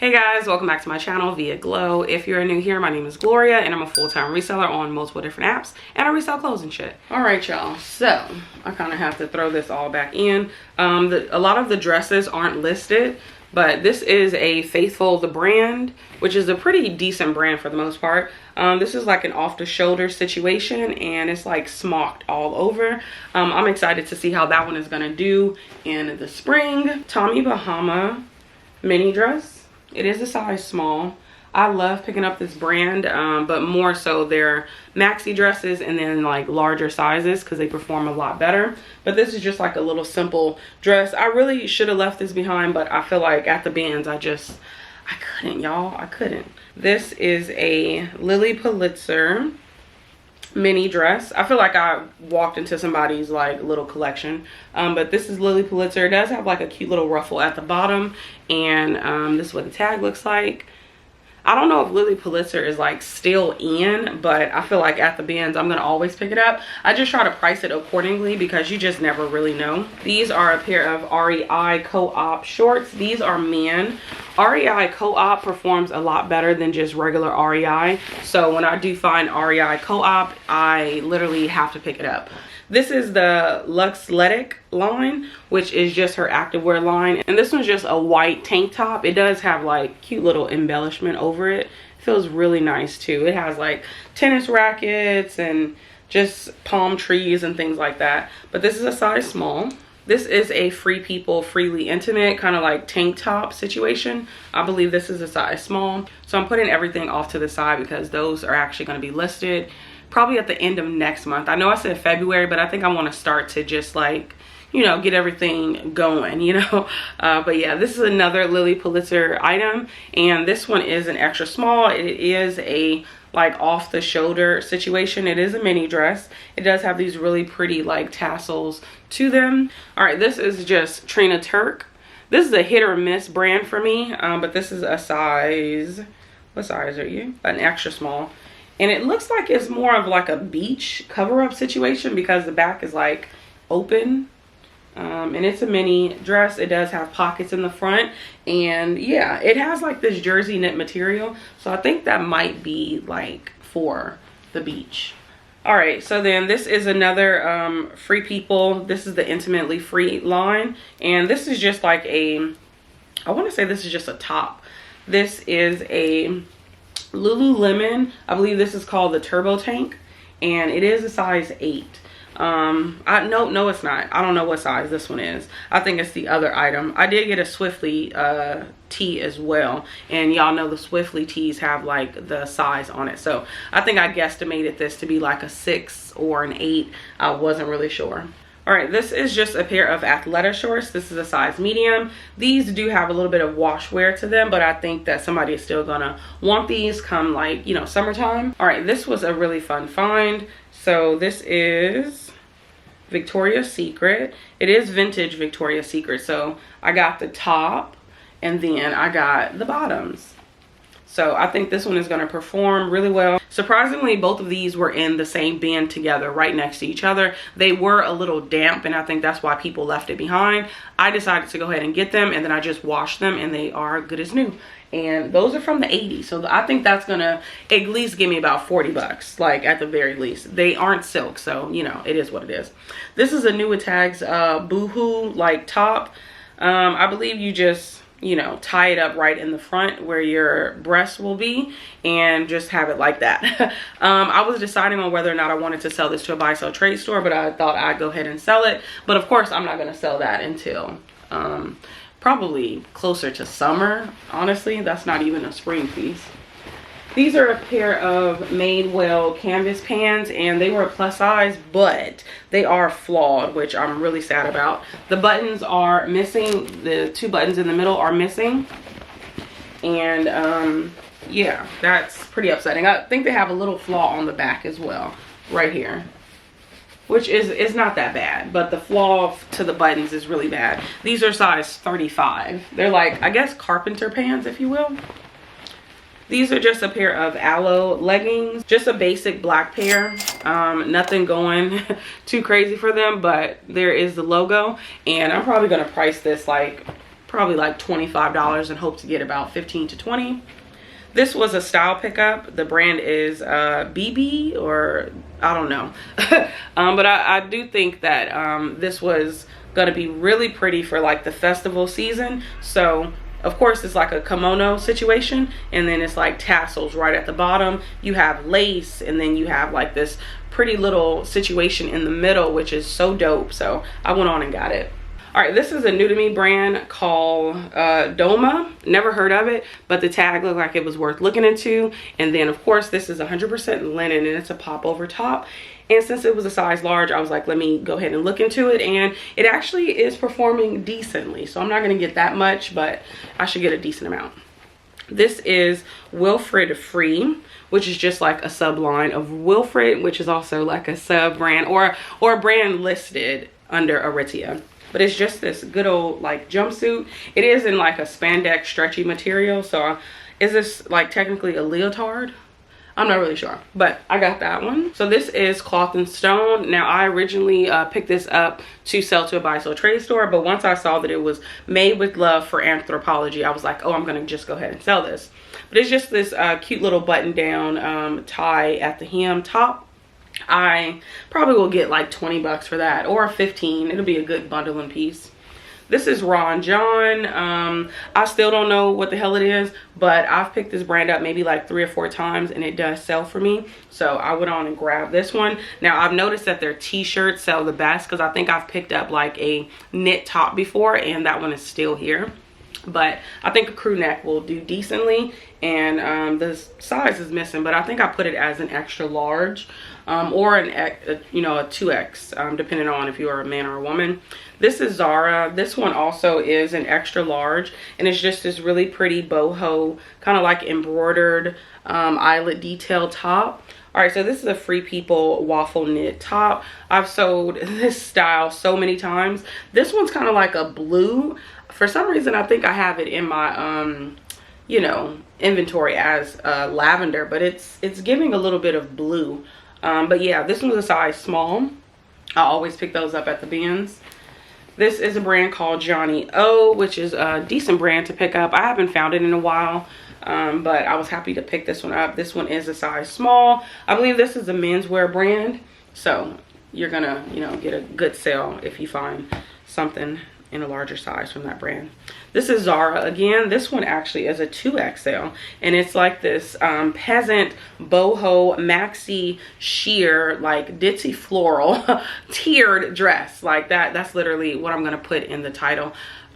Hey guys, welcome back to my channel via Glow. If you're new here, my name is Gloria and I'm a full-time reseller on multiple different apps and I resell clothes and shit. All right, y'all, so I kind of have to throw this all back in. A lot of the dresses aren't listed, but this is a Faithful the brand, which is a pretty decent brand for the most part. This is like an off-the-shoulder situation and it's like smocked all over. I'm excited to see how that one is gonna do in the spring. Tommy Bahama mini dress. It is a size small. I love picking up this brand, but more so their maxi dresses and then like larger sizes because they perform a lot better. But this is just like a little simple dress. I really should have left this behind, but I feel like at the bands I couldn't, y'all. I couldn't. This is a Lily Pulitzer mini dress. I feel like I walked into somebody's like little collection, but this is Lily Pulitzer. It does have like a cute little ruffle at the bottom, and this is what the tag looks like. I don't know if Lily Pulitzer is like still in, but I feel like at the bins I'm gonna always pick it up. I just try to price it accordingly because you just never really know. These are a pair of REI Co-op shorts. These are men. REI Co-op performs a lot better than just regular REI, so when I do find REI Co-op, I literally have to pick it up. This is the 𝕬𝕬𝕂𝕊 line, which is just her activewear line. And this one's just a white tank top. It does have like cute little embellishment over it. It feels really nice too. It has like tennis rackets and just palm trees and things like that. But this is a size small. This is a Free People Freely Intimate kind of like tank top situation. I believe this is a size small. So I'm putting everything off to the side because those are actually going to be listed probably at the end of next month. I know I said February, but I think I want to start to just like, you know, get everything going, you know. But yeah, this is another Lily Pulitzer item, and this one is an extra small. It is a like off the shoulder situation. It is a mini dress. It does have these really pretty like tassels to them. All right, this is just Trina Turk. This is a hit or miss brand for me, but this is a size, what size are you? An extra small. And it looks like it's more of like a beach cover-up situation because the back is like open. And it's a mini dress. It does have pockets in the front. And yeah, it has like this jersey knit material. So I think that might be like for the beach. All right, so then this is another Free People. This is the Intimately Free line. And this is just like a, I want to say this is just a top. This is a Lululemon. I believe this is called the Turbo Tank, and it is a size 8. No, it's not. I don't know what size this one is. I think it's the other item. I did get a Swiftly tee as well, and y'all know the Swiftly tees have like the size on it, so I think I guesstimated this to be like a 6 or an 8. I wasn't really sure. All right, this is just a pair of Athleta shorts. This is a size medium. These do have a little bit of wash wear to them, but I think that somebody is still gonna want these come like, you know, summertime. All right, this was a really fun find. So this is Victoria's Secret. It is vintage Victoria's Secret. So I got the top and then I got the bottoms. So I think this one is going to perform really well. Surprisingly, both of these were in the same bin together right next to each other. They were a little damp, and I think that's why people left it behind. I decided to go ahead and get them, and then I just washed them, and they are good as new. And those are from the 80s, so I think that's going to at least give me about 40 bucks, like at the very least. They aren't silk, so, you know, it is what it is. This is a New Tag's Boohoo like top. I believe you just, you know, tie it up right in the front where your breast will be and just have it like that. I was deciding on whether or not I wanted to sell this to a buy sell trade store, but I thought I'd go ahead and sell it. But of course I'm not going to sell that until probably closer to summer. Honestly, that's not even a spring piece. These are a pair of Madewell canvas pants, and they were a plus size, but they are flawed, which I'm really sad about. The buttons are missing. The 2 buttons in the middle are missing. And yeah, that's pretty upsetting. I think they have a little flaw on the back as well, right here, which is not that bad, but the flaw to the buttons is really bad. These are size 35. They're like, I guess, carpenter pants, if you will. These are just a pair of aloe leggings, just a basic black pair. Nothing going too crazy for them, but there is the logo, and I'm probably gonna price this like probably like $25 and hope to get about 15 to 20. This was a style pickup. The brand is BB, or I don't know. But I do think that this was gonna be really pretty for like the festival season. So of course it's like a kimono situation, and then it's like tassels right at the bottom. You have lace, and then you have like this pretty little situation in the middle, which is so dope. So I went on and got it. All right, this is a new to me brand called 𝕁𝕁. Never heard of it, but the tag looked like it was worth looking into. And then of course this is 100% linen, and it's a pop over top. And since it was a size large, I was like, let me go ahead and look into it. And it actually is performing decently. So I'm not gonna get that much, but I should get a decent amount. This is Wilfred Free, which is just like a sub line of Wilfred, which is also like a sub brand or a brand listed under 𝕬𝕳. But it's just this good old like jumpsuit. It is in like a spandex stretchy material. So is this like technically a leotard? I'm not really sure, but I got that one. So this is Cloth and Stone. Now I originally picked this up to sell to a buy sell trade store, but once I saw that it was made with love for Anthropologie, I was like, oh, I'm gonna just go ahead and sell this. But it's just this cute little button down tie at the hem top. I probably will get like 20 bucks for that, or 15. It'll be a good bundling piece. This is Ron John. I still don't know what the hell it is, but I've picked this brand up maybe like 3 or 4 times, and it does sell for me. So I went on and grabbed this one. Now I've noticed that their t-shirts sell the best, because I think I've picked up like a knit top before, and that one is still here. But I think a crew neck will do decently, and the size is missing, but I think I put it as an extra large, or a 2X, depending on if you are a man or a woman. This is Zara. This one also is an extra large, and it's just this really pretty boho, kind of like embroidered eyelet detail top. All right, so this is a Free People waffle knit top. I've sold this style so many times. This one's kind of like a blue. For some reason, I think I have it in my, inventory as lavender, but it's giving a little bit of blue. But yeah, this one's a size small. I always pick those up at the bins. This is a brand called Johnny O, which is a decent brand to pick up. I haven't found it in a while, but I was happy to pick this one up. This one is a size small. I believe this is a menswear brand, so you're gonna, get a good sale if you find something in a larger size from that brand. This is Zara again. This one actually is a 2XL, and it's like this peasant boho maxi sheer, like ditzy floral tiered dress like that. That's literally what I'm gonna put in the title.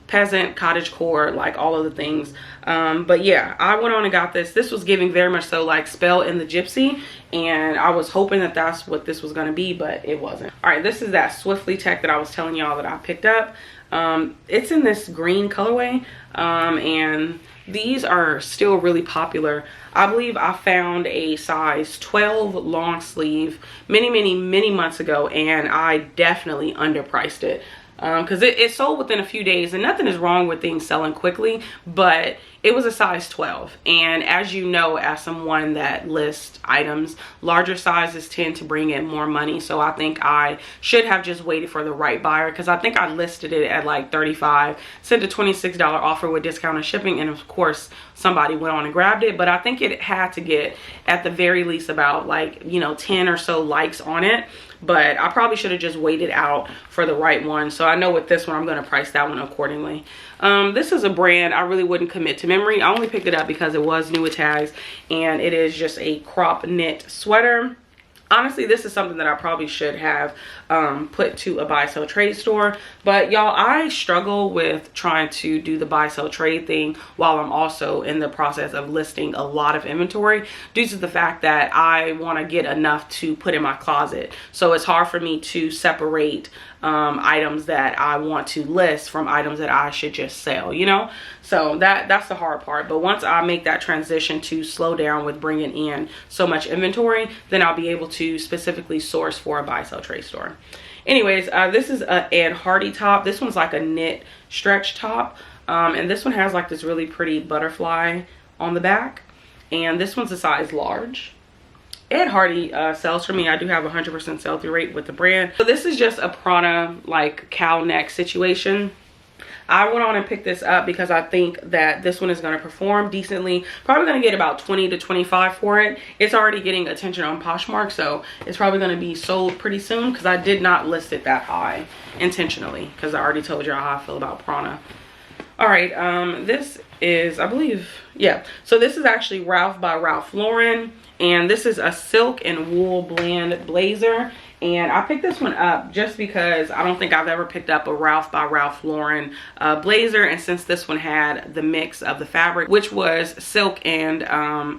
Peasant, cottagecore, like all of the things. But yeah, I went on and got this. This was giving very much so like 𝕬𝕬𝕂, and I was hoping that that's what this was gonna be, but it wasn't. All right, this is that Swiftly Tech that I was telling y'all that I picked up. It's in this green colorway, and these are still really popular. I believe I found a size 12 long sleeve many months ago, and I definitely underpriced it. Because it sold within a few days, and nothing is wrong with things selling quickly, but it was a size 12. And as you know, as someone that lists items, larger sizes tend to bring in more money. So I think I should have just waited for the right buyer, because I think I listed it at like $35, sent a $26 offer with discounted shipping, and of course somebody went on and grabbed it. But I think it had to get at the very least about like 10 or so likes on it. But I probably should have just waited out for the right one. So I know with this one, I'm going to price that one accordingly. This is a brand I really wouldn't commit to memory. I only picked it up because it was new with tags, and it is just a crop knit sweater. Honestly, this is something that I probably should have put to a buy sell trade store, but y'all, I struggle with trying to do the buy sell trade thing while I'm also in the process of listing a lot of inventory, due to the fact that I want to get enough to put in my closet. So it's hard for me to separate items that I want to list from items that I should just sell, so that's the hard part. But once I make that transition to slow down with bringing in so much inventory, then I'll be able to specifically source for a buy sell trade store. Anyways, this is a Ed Hardy top. This one's like a knit stretch top, and this one has like this really pretty butterfly on the back, and this one's a size large. Ed Hardy sells for me. I do have 100% sell-through rate with the brand. So this is just a Prada like cow neck situation. I went on and picked this up because I think that this one is going to perform decently. Probably going to get about 20 to 25 for it. It's already getting attention on Poshmark, so it's probably going to be sold pretty soon because I did not list it that high intentionally because I already told you how I feel about Prana. All right, this is, I believe, yeah. So this is actually Ralph by Ralph Lauren, and this is a silk and wool blend blazer. And I picked this one up just because I don't think I've ever picked up a Ralph by Ralph Lauren blazer. And since this one had the mix of the fabric, which was silk and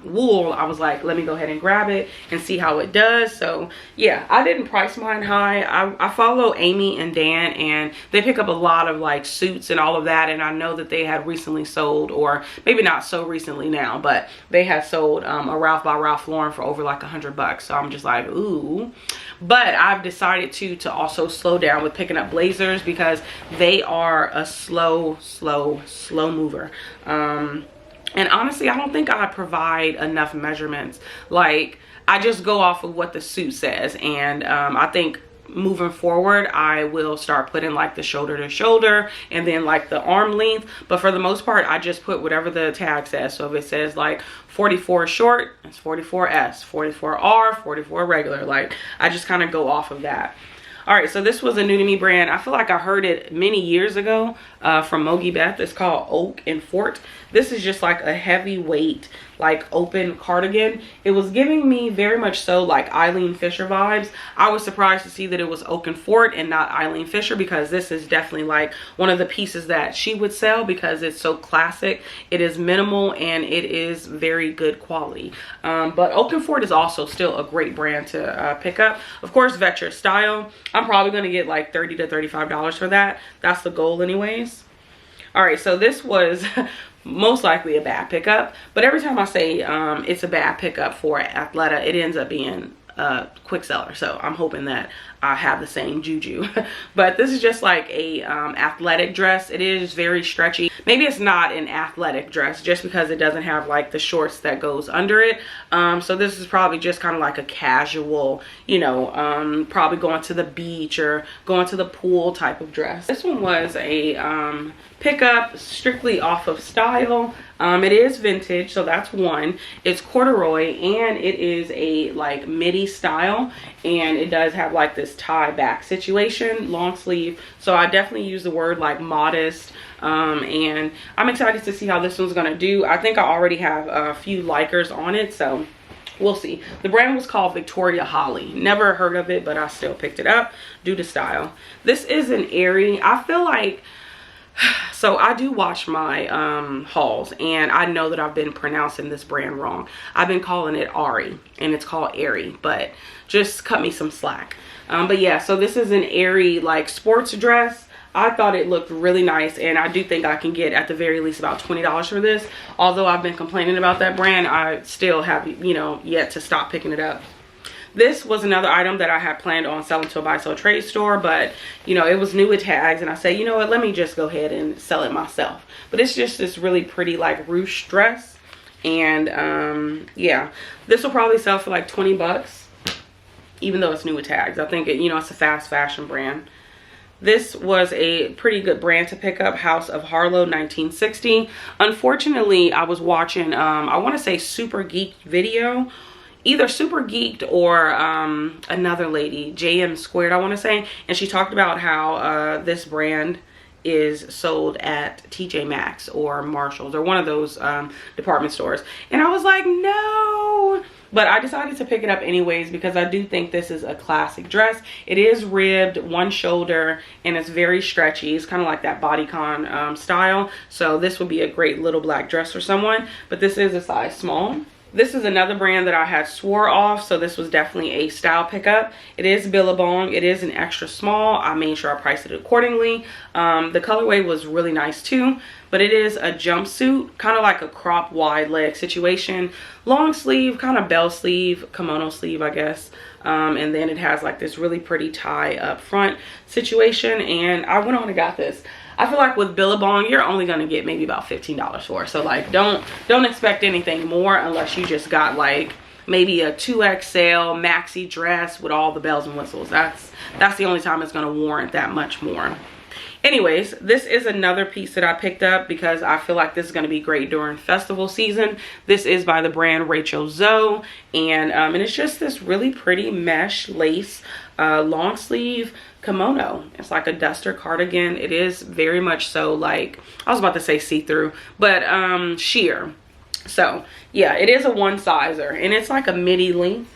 wool, I was like, let me go ahead and grab it and see how it does. So yeah, I didn't price mine high. I follow Amy and Dan, and they pick up a lot of like suits and all of that. And I know that they had recently sold, or maybe not so recently now, but they had sold a Ralph by Ralph Lauren for over like $100. So I'm just like, ooh. But I've decided to also slow down with picking up blazers because they are a slow mover. And honestly, I don't think I provide enough measurements. Like, I just go off of what the suit says, and I think moving forward I will start putting like the shoulder to shoulder and then like the arm length, but for the most part I just put whatever the tag says. So if it says like 44 short, it's 44S, 44R, 44 regular, like I just kind of go off of that. All right, so this was a new to me brand. I feel like I heard it many years ago from Mogi Beth. It's called Oak and Fort. This is just like a heavyweight, like open cardigan. It was giving me very much so like Eileen Fisher vibes. I was surprised to see that it was Oak and Fort and not Eileen Fisher, because this is definitely like one of the pieces that she would sell because it's so classic. It is minimal and it is very good quality. But Oak and Fort is also still a great brand to pick up. Of course, vet your style. I'm probably going to get like $30 to $35 for that. That's the goal anyways. All right, so this was most likely a bad pickup, but every time I say it's a bad pickup for Athleta, it ends up being a quick seller. So I'm hoping that I have the same juju. But this is just like a athletic dress. It is very stretchy. Maybe it's not an athletic dress just because it doesn't have like the shorts that goes under it. So this is probably just kind of like a casual, you know, probably going to the beach or going to the pool type of dress. This one was a pickup strictly off of style. It is vintage, so that's one. It's corduroy and it is a like midi style, and it does have like this tie back situation, long sleeve. So I definitely use the word like modest, and I'm excited to see how this one's gonna do. I think I already have a few likers on it, so we'll see. The brand was called Victoria Holly. Never heard of it, but I still picked it up due to style. This is an Aerie. I feel like, so I do watch my hauls, and I know that I've been pronouncing this brand wrong. I've been calling it Ari, and it's called Aerie, but just cut me some slack. But yeah, so this is an Aerie like sports dress. I thought it looked really nice, and I do think I can get at the very least about $20 for this. Although I've been complaining about that brand, I still have, you know, yet to stop picking it up. This was another item that I had planned on selling to a buy sell trade store, but you know, it was new with tags, and I said, you know what, let me just go ahead and sell it myself. But it's just this really pretty like ruche dress, and yeah, this will probably sell for like 20 bucks, even though it's new with tags. I think it, you know, it's a fast fashion brand. This was a pretty good brand to pick up, House of Harlow 1960. Unfortunately, I was watching I want to say Super Geek video, either Super Geeked or another lady, JM Squared I want to say, and she talked about how this brand is sold at TJ Maxx or Marshalls or one of those department stores, and I was like, no. But I decided to pick it up anyways because I do think this is a classic dress. It is ribbed, one shoulder, and it's very stretchy. It's kind of like that bodycon style. So this would be a great little black dress for someone, but this is a size small. This is another brand that I had swore off, so this was definitely a style pickup. It is Billabong. It is an extra small. I made sure I priced it accordingly. The colorway was really nice too, but it is a jumpsuit, kind of like a crop wide leg situation. Long sleeve, kind of bell sleeve, kimono sleeve, I guess. And then it has like this really pretty tie up front situation, and I went on and got this. I feel like with Billabong, you're only gonna get maybe about $15 for it. So like, don't expect anything more unless you just got like maybe a 2XL maxi dress with all the bells and whistles. That's the only time it's gonna warrant that much more. Anyways, this is another piece that I picked up because I feel like this is going to be great during festival season. This is by the brand 𝕍𝕬𝕬, and it's just this really pretty mesh lace long sleeve kimono. It's like a duster cardigan. It is very much so, like, I was about to say see-through, but sheer. So yeah, it is a one sizer, and it's like a midi length.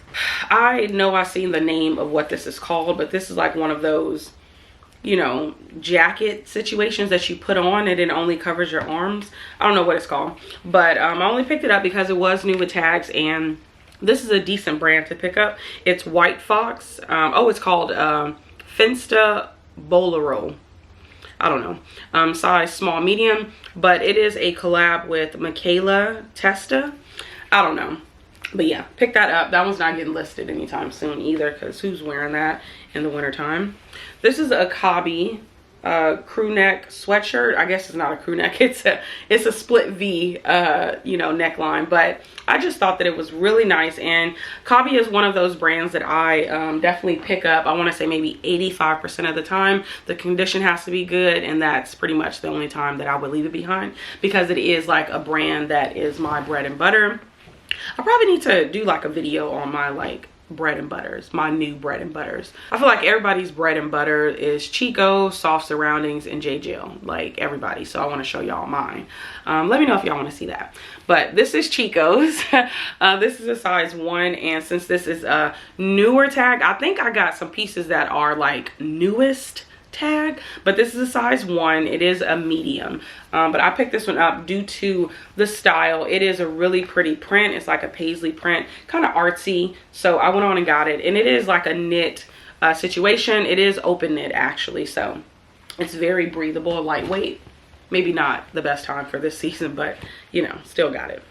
I know I've seen the name of what this is called, but this is like one of those, you know, jacket situations that you put on and it only covers your arms. I don't know what it's called, but I only picked it up because it was new with tags, and this is a decent brand to pick up. It's White Fox. It's called 𝕊𝕋�𝕬𝕊. I don't know, size small medium, but it is a collab with 𝕃𝔸𝕊𝕋. I don't know, but yeah, pick that up. That one's not getting listed anytime soon either, because who's wearing that in the winter time? This is a 𝕃𝕊𝕋 crew neck sweatshirt. I guess it's not a crew neck, it's a split V you know, neckline, but I just thought that it was really nice. And 𝕃𝕊𝕋 is one of those brands that I definitely pick up. I want to say maybe 85% of the time. The condition has to be good, and that's pretty much the only time that I would leave it behind, because it is like a brand that is my bread and butter. I probably need to do like a video on my like bread and butters, my new bread and butters. I feel like everybody's bread and butter is Chico, Soft Surroundings, and J. Jill, like everybody. So I want to show y'all mine. Let me know if y'all want to see that. But this is Chico's. This is a size 1, and since this is a newer tag, I think I got some pieces that are like newest tag, but this is a size 1. It is a medium, but I picked this one up due to the style. It is a really pretty print. It's like a paisley print, kind of artsy, so I went on and got it. And it is like a knit situation. It is open knit actually, so it's very breathable, lightweight. Maybe not the best time for this season, but you know, still got it.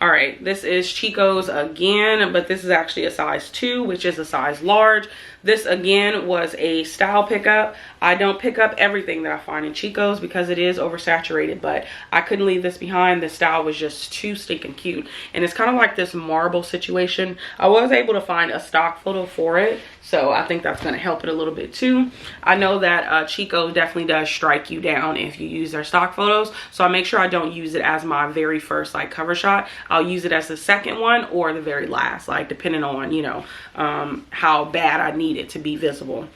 All right, this is Chico's again, but this is actually a size 2, which is a size large. This again was a style pickup. I don't pick up everything that I find in Chico's because it is oversaturated, but I couldn't leave this behind. The style was just too stinking cute, and it's kind of like this marble situation. I was able to find a stock photo for it, so I think that's going to help it a little bit too. I know that Chico definitely does strike you down if you use their stock photos, so I make sure I don't use it as my very first like cover shot. I'll use it as the second one or the very last, like depending on, you know, how bad I need it to be visible.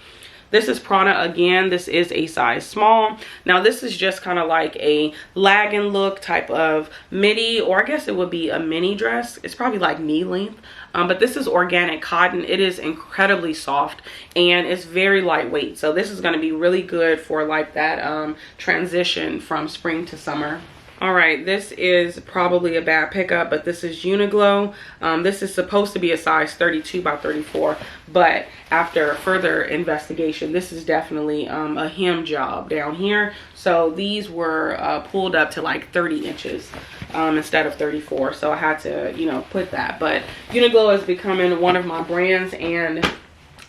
This is Prana again. This is a size small. Now this is just kind of like a lagging look type of midi, or I guess it would be a mini dress. It's probably like knee length, but this is organic cotton. It is incredibly soft and it's very lightweight, so this is going to be really good for like that transition from spring to summer. All right, this is probably a bad pickup, but this is Uniqlo. This is supposed to be a size 32 by 34, but after further investigation, this is definitely a hem job down here. So these were pulled up to like 30 inches instead of 34. So I had to, you know, put that. But Uniqlo is becoming one of my brands, and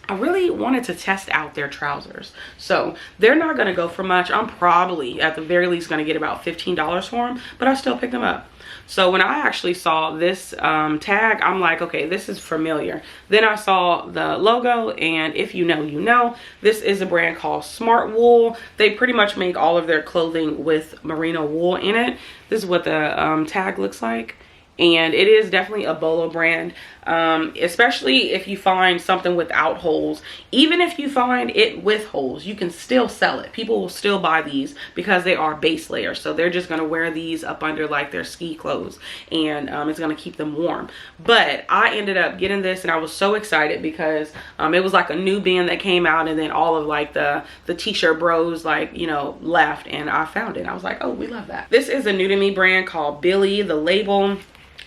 I really wanted to test out their trousers. So they're not going to go for much. I'm probably at the very least going to get about $15 for them, but I still picked them up. So when I actually saw this tag, I'm like, okay, this is familiar. Then I saw the logo, and if you know, you know. This is a brand called Smart Wool. They pretty much make all of their clothing with merino wool in it. This is what the tag looks like. And it is definitely a Bolo brand, especially if you find something without holes. Even if you find it with holes, you can still sell it. People will still buy these because they are base layers. So they're just going to wear these up under like their ski clothes, and it's going to keep them warm. But I ended up getting this, and I was so excited because it was like a new band that came out, and then all of like the t-shirt bros, like, you know, left, and I found it. I was like, oh, we love that. This is a new to me brand called Billy, the label.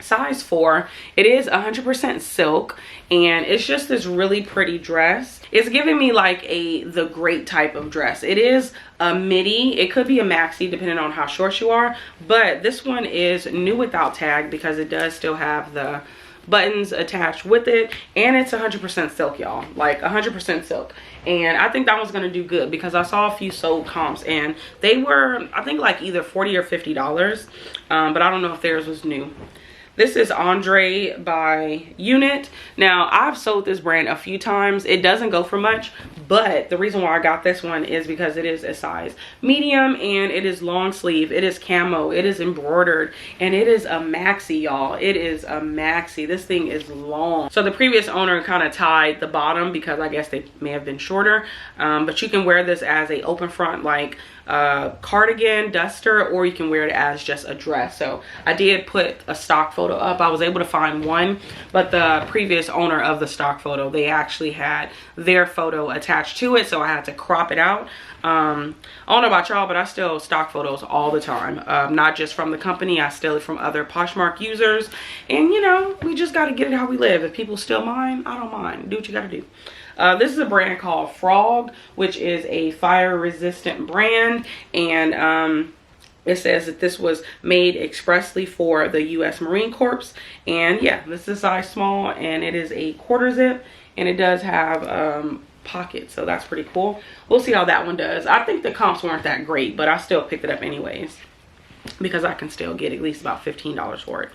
Size 4. It is 100% silk, and it's just this really pretty dress. It's giving me like the great type of dress. It is a midi. It could be a maxi depending on how short you are, but this one is new without tag because it does still have the buttons attached with it, and it's 100% silk, y'all. Like 100% silk. And I think that one's gonna do good because I saw a few sold comps, and they were, I think, like either $40 or $50, but I don't know if theirs was new. This is Andre by Unit. Now, I've sold this brand a few times. It doesn't go for much, but the reason why I got this one is because it is a size medium and it is long sleeve. It is camo. It is embroidered and it is a maxi, y'all. It is a maxi. This thing is long. So the previous owner kind of tied the bottom because I guess they may have been shorter. But you can wear this as a open front like cardigan, duster, or you can wear it as just a dress. So I did put a stock photo up. I was able to find one, but the previous owner of the stock photo, they actually had their photo attached to it, so I had to crop it out. I don't know about y'all, but I steal stock photos all the time. Not just from the company, I steal it from other Poshmark users. And you know, we just got to get it how we live. If people steal mine, I don't mind. Do what you got to do. This is a brand called Frog, which is a fire resistant brand, and it says that this was made expressly for the U.S. Marine Corps. And yeah, this is a size small and it is a quarter zip, and it does have pockets, so that's pretty cool. We'll see how that one does. I think the comps weren't that great, but I still picked it up anyways because I can still get at least about $15 for it.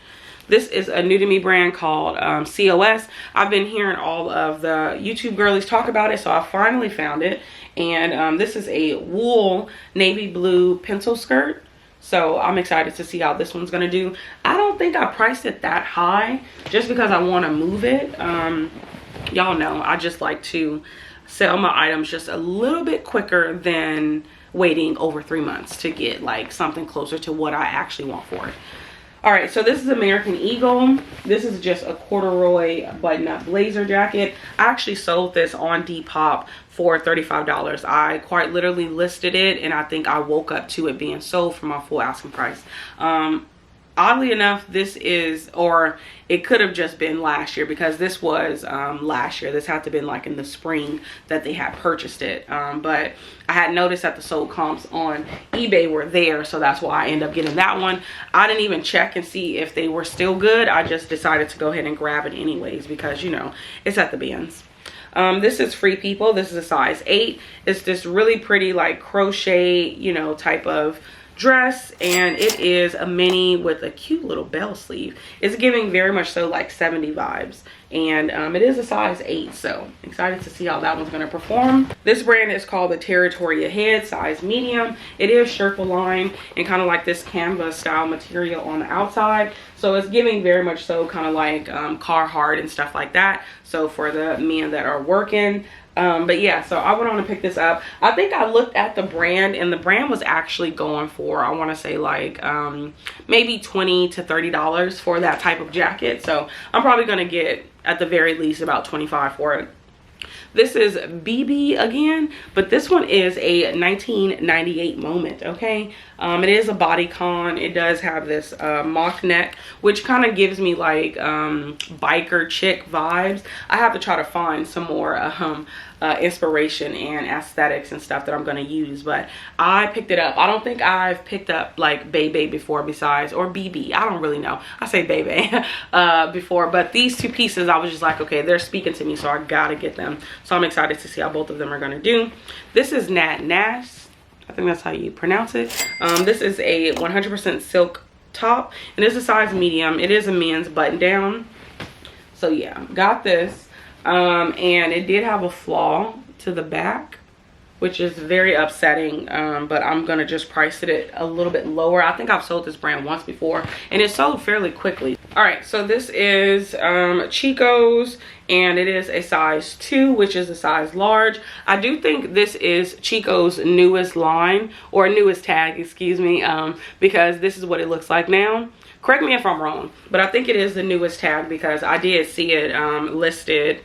This is a new to me brand called COS. I've been hearing all of the YouTube girlies talk about it, so I finally found it. And this is a wool navy blue pencil skirt. So I'm excited to see how this one's gonna do. I don't think I priced it that high just because I want to move it. Y'all know I just like to sell my items just a little bit quicker than waiting over 3 months to get like something closer to what I actually want for it. All right, so this is American Eagle. This is just a corduroy button-up blazer jacket. I actually sold this on Depop for $35. I quite literally listed it, and I think I woke up to it being sold for my full asking price. Oddly enough, this is, or it could have just been last year, because this was last year. This had to have been like in the spring that they had purchased it. But I had noticed that the sold comps on eBay were there, so that's why I ended up getting that one. I didn't even check and see if they were still good. I just decided to go ahead and grab it anyways because, you know, it's at the bins. This is Free People. This is a size 8. It's this really pretty like crochet, you know, type of dress, and it is a mini with a cute little bell sleeve. It's giving very much so like 70s vibes, and it is a size 8, so excited to see how that one's going to perform. This brand is called the Territory Ahead, size medium. It is Sherpa line and kind of like this canvas style material on the outside, so it's giving very much so kind of like Carhartt and stuff like that, so for the men that are working. But yeah, so I went on to pick this up. I think I looked at the brand, and the brand was actually going for, I want to say like maybe $20 to $30 for that type of jacket. So I'm probably going to get at the very least about $25 for it. This is BB again, but this one is a 1998 moment, okay? It is a bodycon. It does have this mock neck, which kind of gives me like biker chick vibes. I have to try to find some more inspiration and aesthetics and stuff that I'm going to use, but I picked it up. I don't think I've picked up like Bebe before besides, or BB. I don't really know. I say Bebe before, but these two pieces I was just like, okay, they're speaking to me, so I gotta get them. So I'm excited to see how both of them are going to do. This is Nat Nash. I think that's how you pronounce it. This is a 100% silk top, and it's a size medium. It is a men's button down. So yeah, got this. And it did have a flaw to the back, which is very upsetting, but I'm gonna just price it a little bit lower. I think I've sold this brand once before, and it sold fairly quickly. All right, so this is Chico's, and it is a size 2, which is a size large. I do think this is Chico's newest line, or newest tag, excuse me, because this is what it looks like now. Correct me if I'm wrong, but I think it is the newest tag because I did see it listed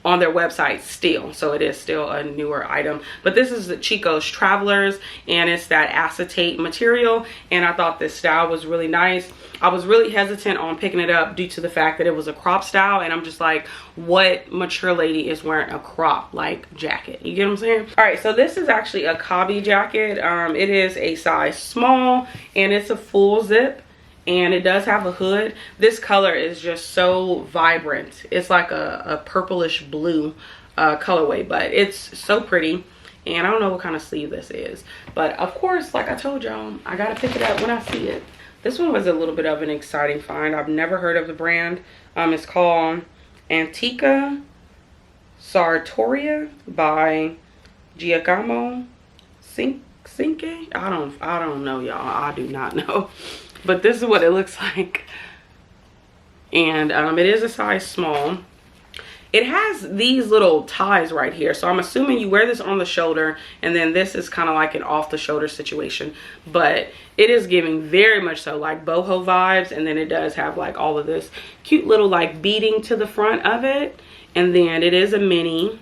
on their website still, so it is still a newer item. But this is the Chico's Travelers, and it's that acetate material, and I thought this style was really nice. I was really hesitant on picking it up due to the fact that it was a crop style, and I'm just like, what mature lady is wearing a crop like jacket? You get what I'm saying? All right, so this is actually a Cobby jacket. It is a size small, and it's a full zip, and it does have a hood. This color is just so vibrant. It's like a purplish blue colorway, but it's so pretty. And I don't know what kind of sleeve this is, but of course, like I told y'all, I gotta pick it up when I see it. This one was a little bit of an exciting find. I've never heard of the brand. It's called Antica Sartoria by Giacomo Cinque. I don't know, y'all. I do not know. But this is what it looks like. And it is a size small. It has these little ties right here, so I'm assuming you wear this on the shoulder, and then this is kind of like an off the shoulder situation. But it is giving very much so like boho vibes, and then it does have like all of this cute little like beading to the front of it. And then it is a mini,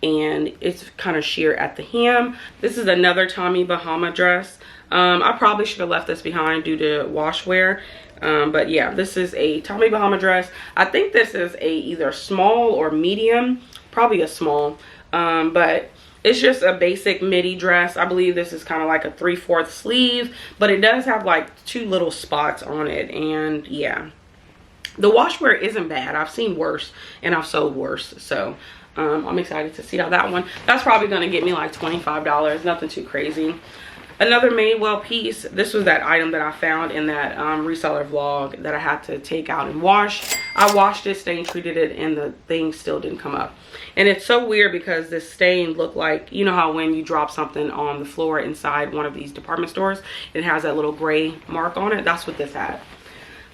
and it's kind of sheer at the hem. This is another Tommy Bahama dress. I probably should have left this behind due to wash wear. But yeah, this is a Tommy Bahama dress. I think this is a either small or medium, probably a small. But it's just a basic midi dress. I believe this is kind of like a 3/4 sleeve, but it does have like 2 little spots on it. And yeah, the wash wear isn't bad. I've seen worse and I've sold worse. So I'm excited to see how that one. That's probably going to get me like $25. Nothing too crazy. Another Madewell piece. This was that item that I found in that reseller vlog that I had to take out and wash. I washed it, stain treated it, and the thing still didn't come up. And it's so weird because this stain looked like, you know how when you drop something on the floor inside one of these department stores, it has that little gray mark on it. That's what this had.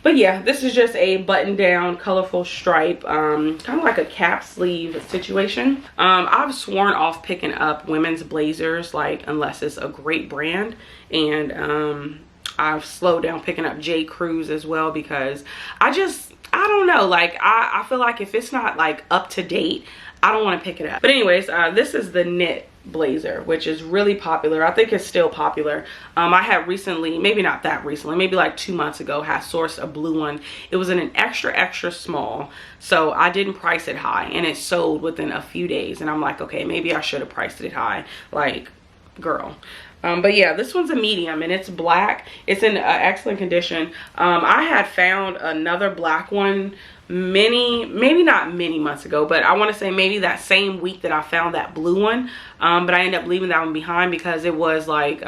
But yeah, this is just a button down colorful stripe, kind of like a cap sleeve situation. I've sworn off picking up women's blazers, like unless it's a great brand. And I've slowed down picking up J. Crew's as well, because I don't know, like I feel like if it's not like up to date, I don't want to pick it up. But anyways, this is the knit blazer, which is really popular. I think it's still popular. I had recently, maybe not that recently, maybe like 2 months ago, had sourced a blue one. It was in an extra small, so I didn't price it high, and it sold within a few days. And I'm like, okay, maybe I should have priced it high, like girl. But yeah, this one's a medium, and it's black. It's in excellent condition. I had found another black one maybe not many months ago, but I want to say maybe that same week that I found that blue one. But I ended up leaving that one behind because it was like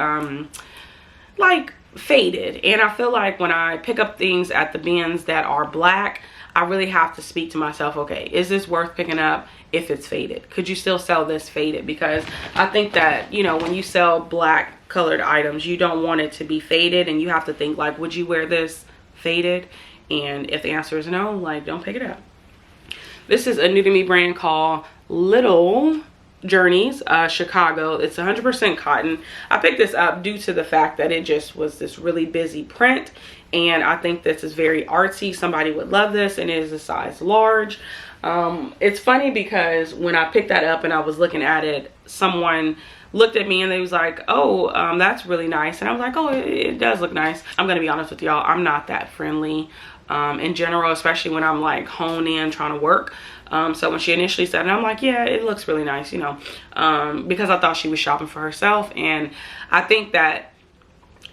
faded. And I feel like when I pick up things at the bins that are black, I really have to speak to myself, okay, is this worth picking up if it's faded? Could you still sell this faded? Because I think that, you know, when you sell black colored items, you don't want it to be faded, and you have to think like, would you wear this faded? And if the answer is no, like, don't pick it up. This is a new to me brand called Little Journeys, Chicago. It's 100% cotton. I picked this up due to the fact that it just was this really busy print, and I think this is very artsy. Somebody would love this, and it is a size large. It's funny because when I picked that up and I was looking at it, someone looked at me and they was like, oh, that's really nice. And I was like, oh, it does look nice. I'm gonna be honest with y'all, I'm not that friendly in general, especially when I'm like honed in trying to work. So when she initially said it, I'm like, yeah, it looks really nice, you know, because I thought she was shopping for herself. And I think that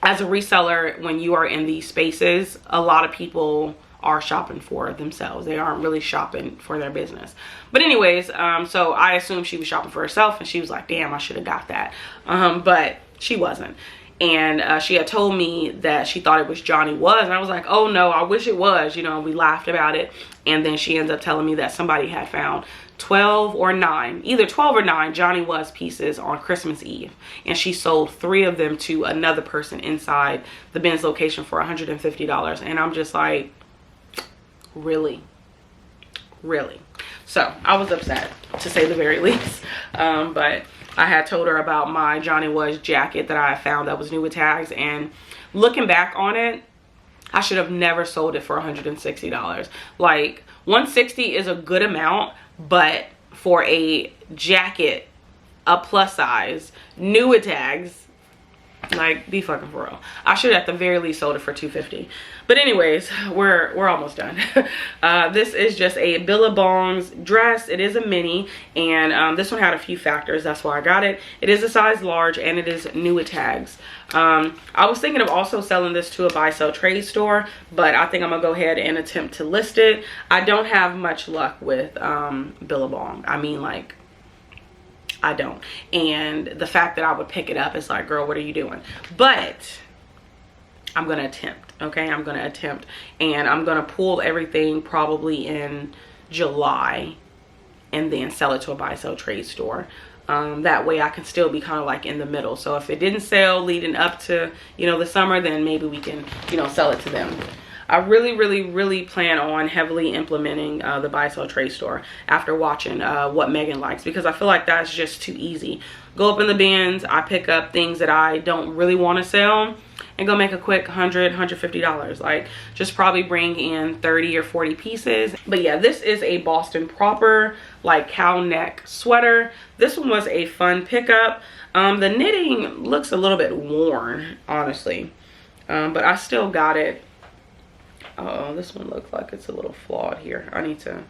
as a reseller, when you are in these spaces, a lot of people are shopping for themselves. They aren't really shopping for their business. But anyways, so I assumed she was shopping for herself, and she was like, damn, I should have got that. But she wasn't. And she had told me that she thought it was Johnny Was, and I was like, oh no, I wish it was, you know. We laughed about it. And then she ends up telling me that somebody had found 12 or 9, either 12 or 9 Johnny Was pieces on Christmas Eve, and she sold 3 of them to another person inside the Ben's location for $150. And I'm just like, really? So I was upset, to say the very least. But I had told her about my Johnny Was jacket that I found that was new with tags, and looking back on it, I should have never sold it for $160. Like, $160 is a good amount, but for a jacket, a plus size, new with tags, like, be fucking for real. I should at the very least sold it for $250. But anyways, we're almost done. This is just a Billabong's dress. It is a mini, and this one had a few factors. That's why I got it. It is a size large, and it is new with tags. I was thinking of also selling this to a buy sell trade store, but I think I'm gonna go ahead and attempt to list it. I don't have much luck with Billabong. I mean, like, I don't. And the fact that I would pick it up is like, girl, what are you doing? But I'm gonna attempt. Okay, I'm gonna attempt, and I'm gonna pull everything probably in July and then sell it to a buy sell trade store. That way I can still be kind of like in the middle. So if it didn't sell leading up to, you know, the summer, then maybe we can, you know, sell it to them. I really plan on heavily implementing the buy sell trade store after watching what Megan likes, because I feel like that's just too easy. Go up in the bins, I pick up things that I don't really want to sell and go make a quick $100, $150. Like, just probably bring in 30 or 40 pieces. But yeah, this is a Boston proper like cow neck sweater. This one was a fun pickup. The knitting looks a little bit worn, honestly, but I still got it. Oh, this one looks like it's a little flawed here. I need to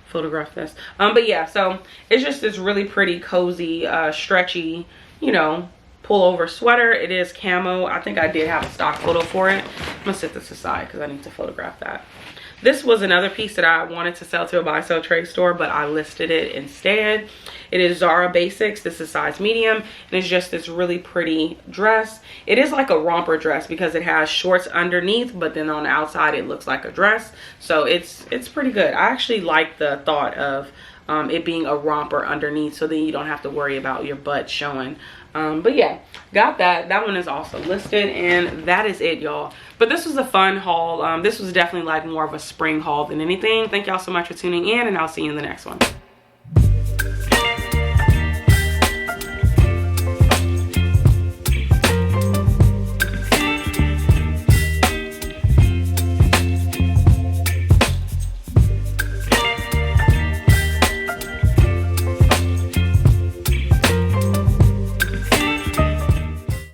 photograph this. But yeah, so it's just this really pretty cozy stretchy, you know, pullover sweater. It is camo. I think I did have a stock photo for it. I'm gonna set this aside because I need to photograph that. This was another piece that I wanted to sell to a buy sell trade store, but I listed it instead. It is Zara Basics. This is size medium, and it's just this really pretty dress. It is like a romper dress because it has shorts underneath, but then on the outside it looks like a dress. So it's pretty good. I actually like the thought of it being a romper underneath, so then you don't have to worry about your butt showing. But yeah, got that. That one is also listed, and that is it, y'all. But this was a fun haul. This was definitely like more of a spring haul than anything. Thank y'all so much for tuning in, and I'll see you in the next one.